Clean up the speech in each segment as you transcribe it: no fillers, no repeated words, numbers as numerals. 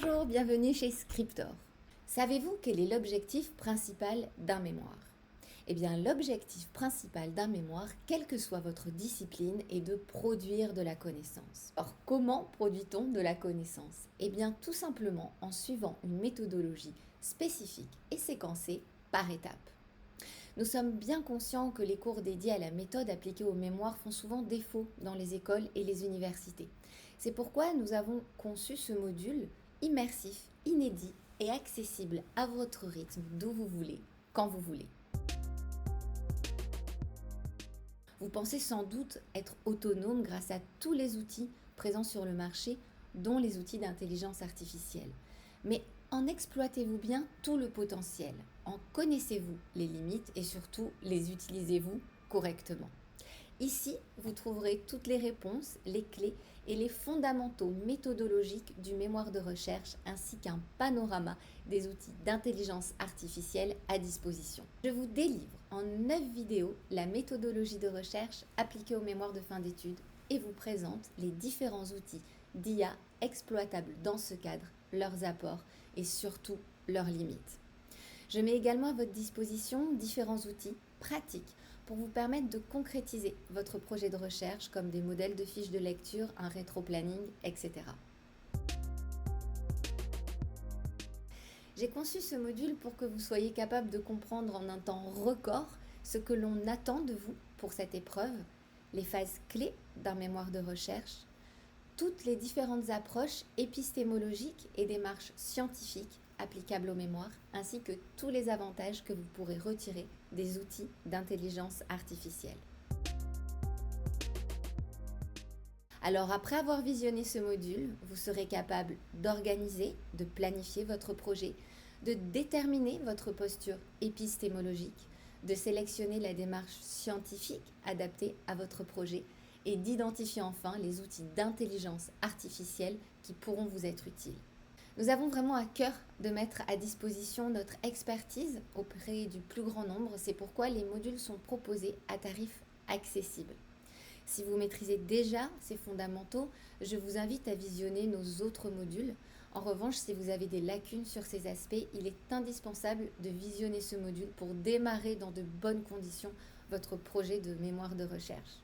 Bonjour, bienvenue chez Scriptor. Savez-vous quel est l'objectif principal d'un mémoire? Eh bien, l'objectif principal d'un mémoire, quelle que soit votre discipline, est de produire de la connaissance. Alors, comment produit-on de la connaissance? Eh bien, tout simplement en suivant une méthodologie spécifique et séquencée par étapes. Nous sommes bien conscients que les cours dédiés à la méthode appliquée aux mémoires font souvent défaut dans les écoles et les universités. C'est pourquoi nous avons conçu ce module immersif, inédit et accessible à votre rythme, d'où vous voulez, quand vous voulez. Vous pensez sans doute être autonome grâce à tous les outils présents sur le marché, dont les outils d'intelligence artificielle. Mais en exploitez-vous bien tout le potentiel? En connaissez-vous les limites et surtout les utilisez-vous correctement? Ici, vous trouverez toutes les réponses, les clés et les fondamentaux méthodologiques du mémoire de recherche ainsi qu'un panorama des outils d'intelligence artificielle à disposition. Je vous délivre en 9 vidéos la méthodologie de recherche appliquée au mémoire de fin d'études et vous présente les différents outils d'IA exploitables dans ce cadre, leurs apports et surtout leurs limites. Je mets également à votre disposition différents outils pratiques pour vous permettre de concrétiser votre projet de recherche comme des modèles de fiches de lecture, un rétro-planning, etc. J'ai conçu ce module pour que vous soyez capable de comprendre en un temps record ce que l'on attend de vous pour cette épreuve, les phases clés d'un mémoire de recherche, toutes les différentes approches épistémologiques et démarches scientifiques applicables aux mémoires, ainsi que tous les avantages que vous pourrez retirer des outils d'intelligence artificielle. Alors après avoir visionné ce module, vous serez capable d'organiser, de planifier votre projet, de déterminer votre posture épistémologique, de sélectionner la démarche scientifique adaptée à votre projet et d'identifier enfin les outils d'intelligence artificielle qui pourront vous être utiles. Nous avons vraiment à cœur de mettre à disposition notre expertise auprès du plus grand nombre. C'est pourquoi les modules sont proposés à tarifs accessibles. Si vous maîtrisez déjà ces fondamentaux, je vous invite à visionner nos autres modules. En revanche, si vous avez des lacunes sur ces aspects, il est indispensable de visionner ce module pour démarrer dans de bonnes conditions votre projet de mémoire de recherche.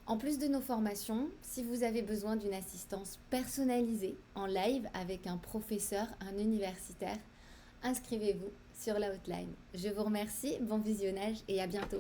En plus de nos formations, si vous avez besoin d'une assistance personnalisée en live avec un professeur, un universitaire, inscrivez-vous sur la hotline. Je vous remercie, bon visionnage et à bientôt.